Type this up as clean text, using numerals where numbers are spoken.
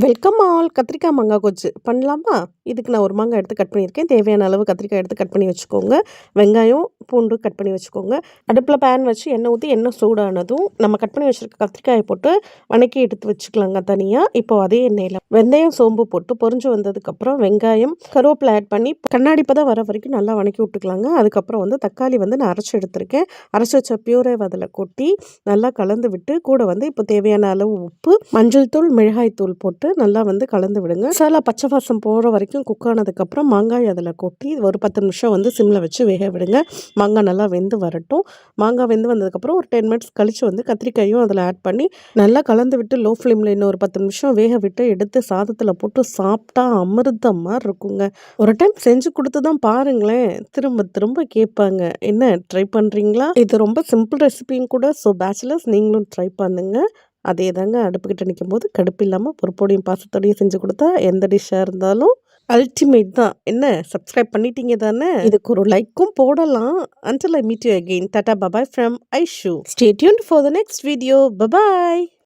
Welcome all. கத்திரிக்காய் மாங்காய் கொஜ்ஜு பண்ணலாமா? இதுக்கு நான் ஒரு மாங்காய் எடுத்து கட் பண்ணியிருக்கேன். தேவையான அளவு கத்திரிக்காய் எடுத்து கட் பண்ணி வச்சுக்கோங்க. வெங்காயம், பூண்டு கட் பண்ணி வச்சுக்கோங்க. அடுப்பில் பேன் வச்சு எண்ணெய் ஊற்றி எண்ணெய் சூடானதும் நம்ம கட் பண்ணி வச்சுருக்க கத்திரிக்காயை போட்டு வணக்கி எடுத்து வச்சுக்கலாங்க தனியாக. இப்போ அதே எண்ணெயில் வெந்தயம், சோம்பு போட்டு பொரிஞ்சு வந்ததுக்கப்புறம் வெங்காயம், கருவேப்பிலை ஆட் பண்ணி கண்ணாடி பதம் வர வரைக்கும் நல்லா வணக்கி விட்டுக்கலாங்க. அதுக்கப்புறம் தக்காளி நான் அரைச்சி எடுத்திருக்கேன். அரைச்சி வச்ச பியூரே அதில் கொட்டி நல்லா கலந்து விட்டு கூட இப்போ தேவையான அளவு உப்பு, மஞ்சள் தூள், மிளகாய் தூள் போட்டு நல்லா கலந்து விடுங்க. மசாலா பச்சை வாசம் போகிற வரைக்கும் குக் ஆனதுக்கப்புறம் மாங்காய் அதில் கொட்டி ஒரு 10 நிமிஷம் சிம்மில் வச்சு வேக விடுங்க. மாங்காய் நல்லா வெந்து வரட்டும். மாங்காய் வெந்து வந்ததுக்கப்புறம் ஒரு 10 மினிட்ஸ் கழித்து கத்திரிக்காயும் அதில் ஆட் பண்ணி நல்லா கலந்து விட்டு லோ ஃப்ளேமில் இன்னும் ஒரு 10 நிமிஷம் வேக விட்டு எடுத்து சாதத்தில் போட்டு சாப்பிட்டா அமிர்தம் மாதிரி இருக்குங்க. ஒரு டைம் செஞ்சு கொடுத்து தான் பாருங்களேன், திரும்ப திரும்ப கேட்பாங்க. என்ன ட்ரை பண்ணுறீங்களா? இது ரொம்ப சிம்பிள் ரெசிபியும் கூட. ஸோ பேச்சுலர்ஸ் நீங்களும் ட்ரை பண்ணுங்க. அதே தாங்க அடுப்புக்கிட்ட நிற்கும்போது கடுப்பு இல்லாமல் பொறுப்போடையும் பாசத்தோடையும் செஞ்சு கொடுத்தா எந்த டிஷ்ஷாக இருந்தாலும் அல்டிமேட் தான். என்ன சப்ஸ்கிரைப் பண்ணிட்டீங்க தானே? இதுக்கு ஒரு லைக்கும் போடலாம். Until I meet you again, tata bye bye from Aishu. Stay tuned for the next video. Bye bye.